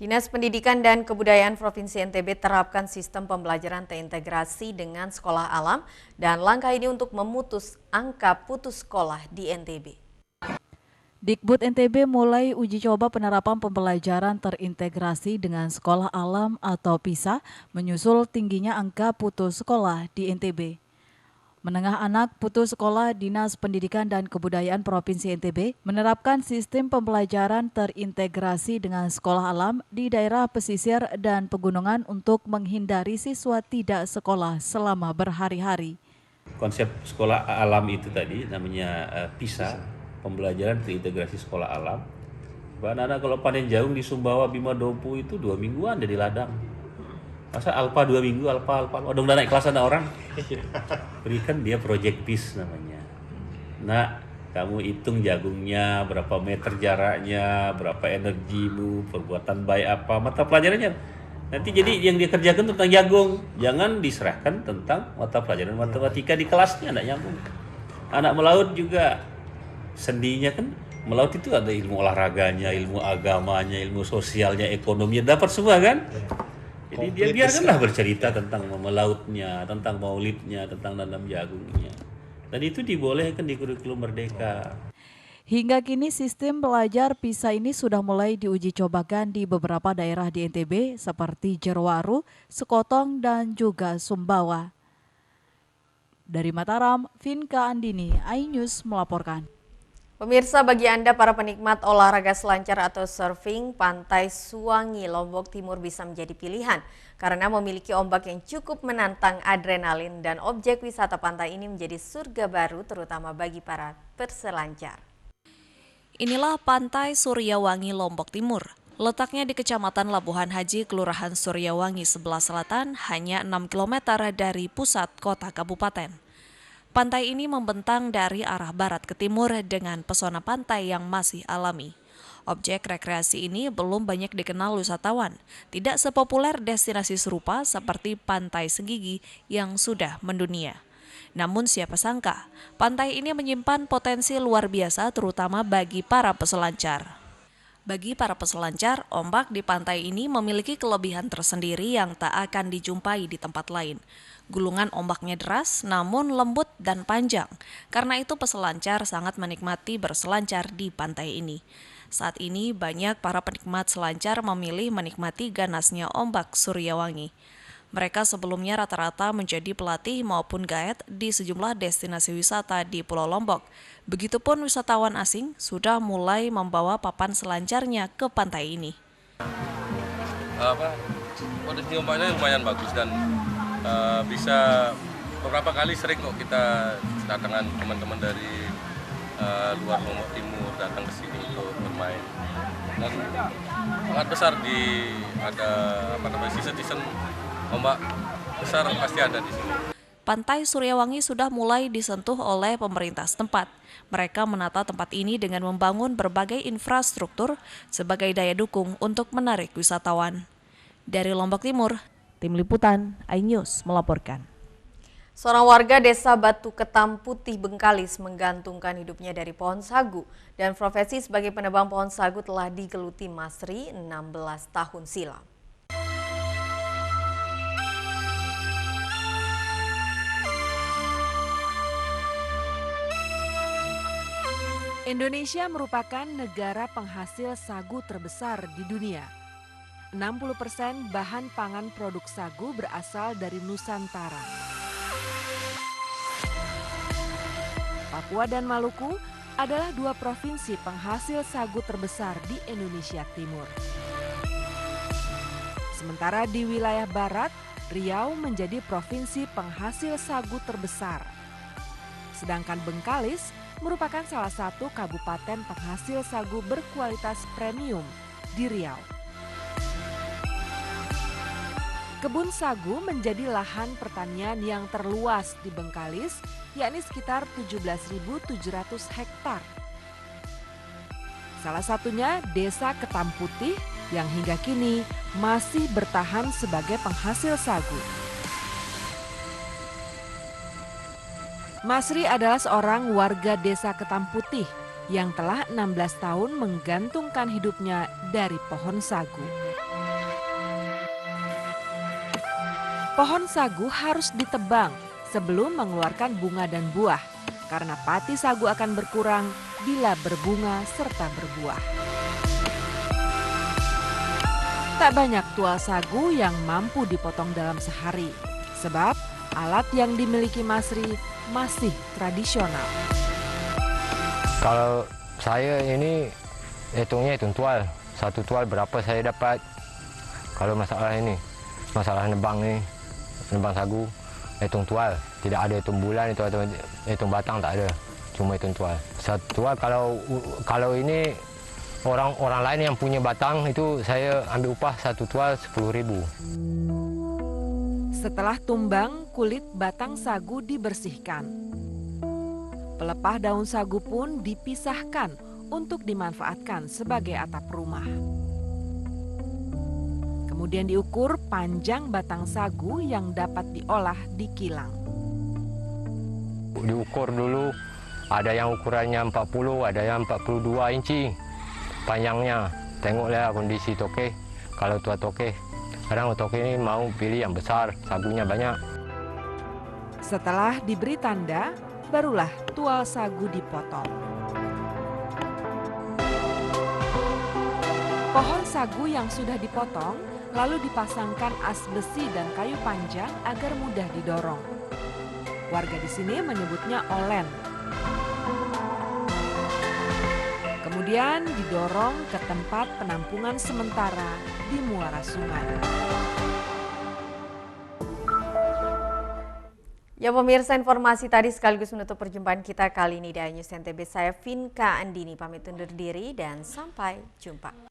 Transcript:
Dinas Pendidikan dan Kebudayaan Provinsi NTB terapkan sistem pembelajaran terintegrasi dengan sekolah alam dan langkah ini untuk memutus angka putus sekolah di NTB. Dikbud NTB mulai uji coba penerapan pembelajaran terintegrasi dengan sekolah alam atau PISA menyusul tingginya angka putus sekolah di NTB. Menengah anak putus sekolah, Dinas Pendidikan dan Kebudayaan Provinsi NTB menerapkan sistem pembelajaran terintegrasi dengan sekolah alam di daerah pesisir dan pegunungan untuk menghindari siswa tidak sekolah selama berhari-hari. Konsep sekolah alam itu tadi namanya PISA, pembelajaran terintegrasi sekolah alam. Anak-anak kalau panen jagung di Sumbawa, Bima Dompu itu 2 mingguan jadi ladang. Masa alpa 2 minggu, alpa. Odong udah naik kelas ada orang. Berikan dia project PIS namanya. Nah, kamu hitung jagungnya, berapa meter jaraknya, berapa energimu, perbuatan baik apa, mata pelajarannya. Nanti jadi yang dia kerjakan tentang jagung. Jangan diserahkan tentang mata pelajaran matematika di kelasnya, enggak nyambung. Anak melaut juga, sendinya kan, melaut itu ada ilmu olahraganya, ilmu agamanya, ilmu sosialnya, ekonominya, dapat semua kan? Jadi dia biarkanlah bercerita tentang melautnya, tentang maulidnya, tentang nanam jagungnya. Dan itu dibolehkan di kurikulum Merdeka. Hingga kini sistem belajar PISA ini sudah mulai diuji cobakan di beberapa daerah di NTB seperti Jerowaru, Sekotong, dan juga Sumbawa. Dari Mataram, Vinka Andini, iNews melaporkan. Pemirsa, bagi Anda para penikmat olahraga selancar atau surfing, Pantai Suwangi, Lombok Timur bisa menjadi pilihan karena memiliki ombak yang cukup menantang adrenalin dan objek wisata pantai ini menjadi surga baru terutama bagi para peselancar. Inilah Pantai Suryawangi, Lombok Timur. Letaknya di Kecamatan Labuhan Haji, Kelurahan Suryawangi sebelah selatan, hanya 6 km dari pusat kota kabupaten. Pantai ini membentang dari arah barat ke timur dengan pesona pantai yang masih alami. Objek rekreasi ini belum banyak dikenal wisatawan, tidak sepopuler destinasi serupa seperti Pantai Senggigi yang sudah mendunia. Namun siapa sangka, pantai ini menyimpan potensi luar biasa terutama bagi para peselancar. Bagi para peselancar, ombak di pantai ini memiliki kelebihan tersendiri yang tak akan dijumpai di tempat lain. Gulungan ombaknya deras namun lembut dan panjang. Karena itu peselancar sangat menikmati berselancar di pantai ini. Saat ini banyak para penikmat selancar memilih menikmati ganasnya ombak Suryawangi. Mereka sebelumnya rata-rata menjadi pelatih maupun guide di sejumlah destinasi wisata di Pulau Lombok. Begitupun wisatawan asing sudah mulai membawa papan selancarnya ke pantai ini. Kondisi ombaknya lumayan bagus dan bisa beberapa kali sering kok kita datangan teman-teman dari luar Lombok Timur datang ke sini untuk bermain. Dan sangat besar di season ombak besar pasti ada di sini. Pantai Suryawangi sudah mulai disentuh oleh pemerintah setempat. Mereka menata tempat ini dengan membangun berbagai infrastruktur sebagai daya dukung untuk menarik wisatawan. Dari Lombok Timur, Tim Liputan iNews melaporkan. Seorang warga desa Batu Ketam Putih Bengkalis menggantungkan hidupnya dari pohon sagu dan profesi sebagai penebang pohon sagu telah digeluti Masri 16 tahun silam. Indonesia merupakan negara penghasil sagu terbesar di dunia. 60% bahan pangan produk sagu berasal dari Nusantara. Papua dan Maluku adalah 2 provinsi penghasil sagu terbesar di Indonesia Timur. Sementara di wilayah barat, Riau menjadi provinsi penghasil sagu terbesar. Sedangkan Bengkalis merupakan salah satu kabupaten penghasil sagu berkualitas premium di Riau. Kebun sagu menjadi lahan pertanian yang terluas di Bengkalis, yakni sekitar 17.700 hektar. Salah satunya Desa Ketam Putih yang hingga kini masih bertahan sebagai penghasil sagu. Masri adalah seorang warga Desa Ketam Putih yang telah 16 tahun menggantungkan hidupnya dari pohon sagu. Pohon sagu harus ditebang sebelum mengeluarkan bunga dan buah, karena pati sagu akan berkurang bila berbunga serta berbuah. Tak banyak tual sagu yang mampu dipotong dalam sehari, sebab alat yang dimiliki Masri masih tradisional. Kalau saya ini hitungnya hitung tual, satu tual berapa saya dapat. Kalau masalah ini, masalah nebang sagu, hitung tual, tidak ada hitung bulan itu atau hitung batang, tak ada, cuma hitung tual. Satu tual kalau ini orang lain yang punya batang itu saya ambil upah satu tual 10.000. Setelah tumbang, kulit batang sagu dibersihkan. Pelepah daun sagu pun dipisahkan untuk dimanfaatkan sebagai atap rumah. Kemudian diukur panjang batang sagu yang dapat diolah di kilang. Diukur dulu, ada yang ukurannya 40, ada yang 42 inci panjangnya. Tengoklah kondisi toke, kalau tua toke. Kadang toke ini mau pilih yang besar, sagunya banyak. Setelah diberi tanda, barulah tual sagu dipotong. Pohon sagu yang sudah dipotong lalu dipasangkan as besi dan kayu panjang agar mudah didorong. Warga di sini menyebutnya olen. Kemudian didorong ke tempat penampungan sementara di muara sungai. Ya pemirsa, informasi tadi sekaligus menutup perjumpaan kita kali ini di iNews NTB. Saya Vinka Andini pamit undur diri dan sampai jumpa.